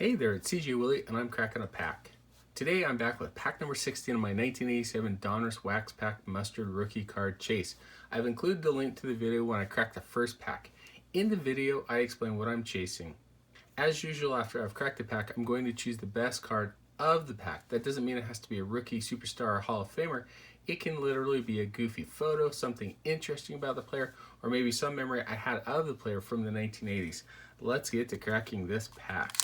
Hey there, it's CJ Willie, and I'm cracking a pack. Today I'm back with pack number 16 of my 1987 Donruss Wax Pack Mustard Rookie Card Chase. I've included the link to the video when I cracked the first pack. In the video, I explain what I'm chasing. As usual, after I've cracked the pack, I'm going to choose the best card of the pack. That doesn't mean it has to be a rookie, superstar, or Hall of Famer. It can literally be a goofy photo, something interesting about the player, or maybe some memory I had of the player from the 1980s. Let's get to cracking this pack.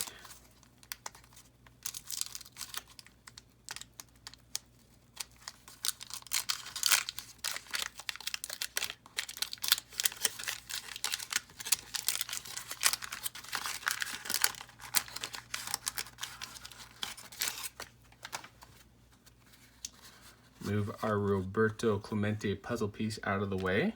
Move our Roberto Clemente puzzle piece out of the way.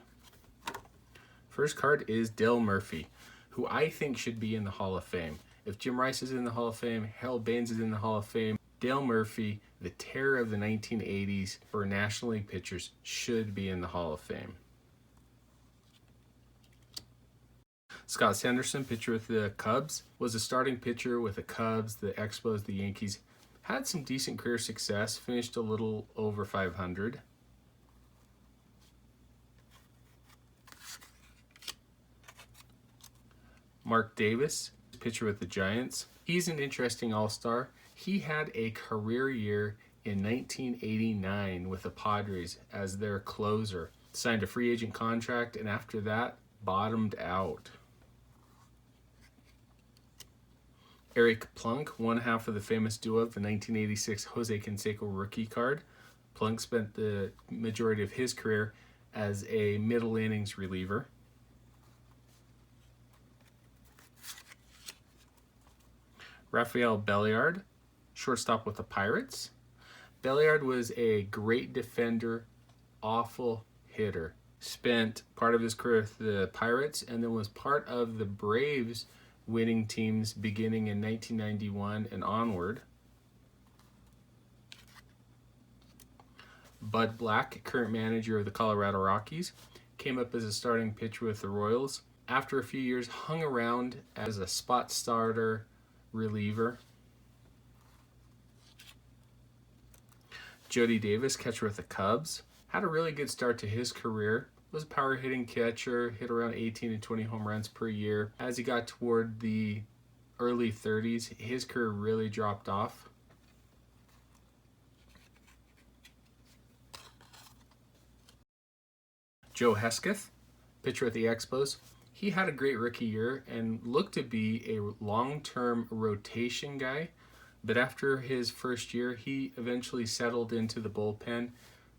First card is Dale Murphy, who I think should be in the Hall of Fame. If Jim Rice is in the Hall of Fame, Harold Baines is in the Hall of Fame, Dale Murphy, the terror of the 1980s for National League pitchers, should be in the Hall of Fame. Scott Sanderson, pitcher with the Cubs, was a starting pitcher with the Cubs, the Expos, the Yankees. Had some decent career success, finished a little over 500. Mark Davis, pitcher with the Giants. He's an interesting all-star. He had a career year in 1989 with the Padres as their closer. Signed a free agent contract, and after that, bottomed out. Eric Plunk, one half of the famous duo of the 1986 Jose Canseco rookie card. Plunk spent the majority of his career as a middle innings reliever. Rafael Belliard, shortstop with the Pirates. Belliard was a great defender, awful hitter. Spent part of his career with the Pirates and then was part of the Braves winning teams beginning in 1991 and onward. Bud Black, current manager of the Colorado Rockies, came up as a starting pitcher with the Royals. After a few years, hung around as a spot starter reliever. Jody Davis, catcher with the Cubs, had a really good start to his career. Was a power hitting catcher, hit around 18 to 20 home runs per year. As he got toward the early 30s, his career really dropped off. Joe Hesketh, pitcher with the Expos. He had a great rookie year and looked to be a long-term rotation guy, but after his first year, he eventually settled into the bullpen.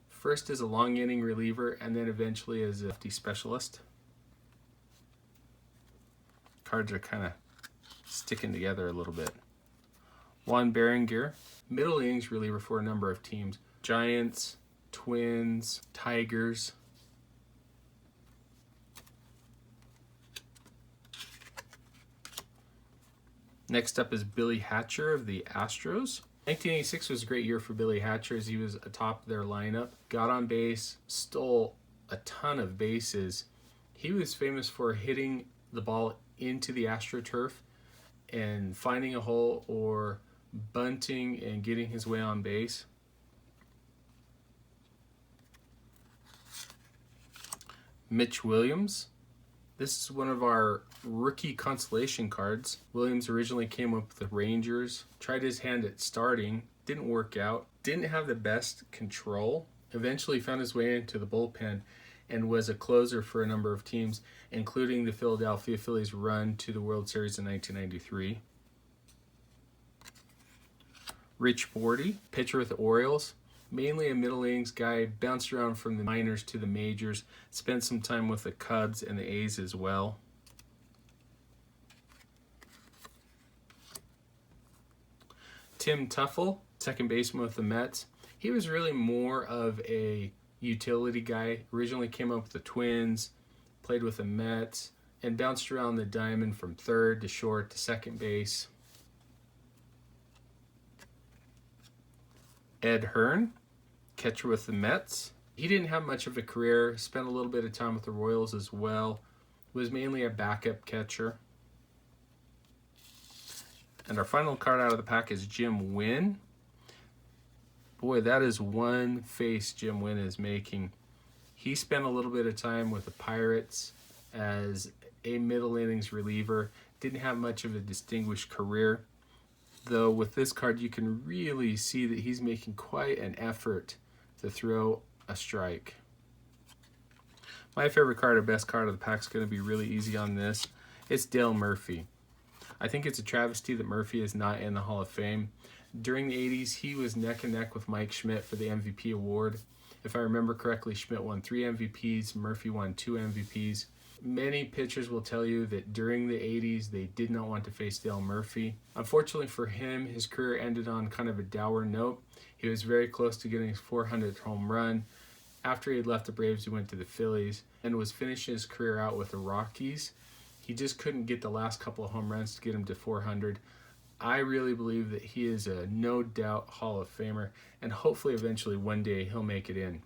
First as a long inning reliever and then eventually as a lefty specialist. Cards are kind of sticking together a little bit. Juan Berenguer, middle innings reliever for a number of teams. Giants, Twins, Tigers. Next up is Billy Hatcher of the Astros. 1986 was a great year for Billy Hatcher as he was atop their lineup. Got on base, stole a ton of bases. He was famous for hitting the ball into the AstroTurf and finding a hole or bunting and getting his way on base. Mitch Williams. This is one of our rookie consolation cards. Williams originally came up with the Rangers, tried his hand at starting, didn't work out, didn't have the best control, eventually found his way into the bullpen and was a closer for a number of teams, including the Philadelphia Phillies' run to the World Series in 1993. Rich Bordy, pitcher with the Orioles. Mainly a middle innings guy, bounced around from the minors to the majors, spent some time with the Cubs and the A's as well. Tim Teufel, second baseman with the Mets. He was really more of a utility guy. Originally came up with the Twins, played with the Mets, and bounced around the diamond from third to short to second base. Ed Hearn, catcher with the Mets. He didn't have much of a career, spent a little bit of time with the Royals as well, was mainly a backup catcher. And our final card out of the pack is Jim Wynn. Boy, that is one face Jim Wynn is making. He spent a little bit of time with the Pirates as a middle innings reliever. Didn't have much of a distinguished career. Though with this card, you can really see that he's making quite an effort to throw a strike. My favorite card, or best card of the pack, is going to be really easy on this. It's Dale Murphy. I think it's a travesty that Murphy is not in the Hall of Fame. During the 80s, he was neck and neck with Mike Schmidt for the MVP award. If I remember correctly, Schmidt won 3 MVPs, Murphy won 2 MVPs. Many pitchers will tell you that during the 80s, they did not want to face Dale Murphy. Unfortunately for him, his career ended on kind of a dour note. He was very close to getting his 400th home run. After he had left the Braves, he went to the Phillies and was finishing his career out with the Rockies. He just couldn't get the last couple of home runs to get him to 400. I really believe that he is a no doubt Hall of Famer, and hopefully eventually one day he'll make it in.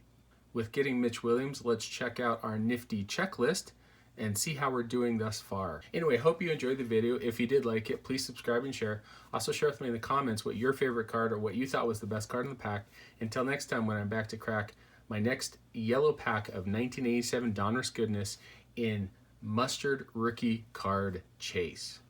With getting Mitch Williams, let's check out our nifty checklist and see how we're doing thus far. Anyway, hope you enjoyed the video. If you did like it, please subscribe and share. Also share with me in the comments what your favorite card or what you thought was the best card in the pack. Until next time, when I'm back to crack my next yellow pack of 1987 Donruss goodness in Mustard Rookie Card Chase.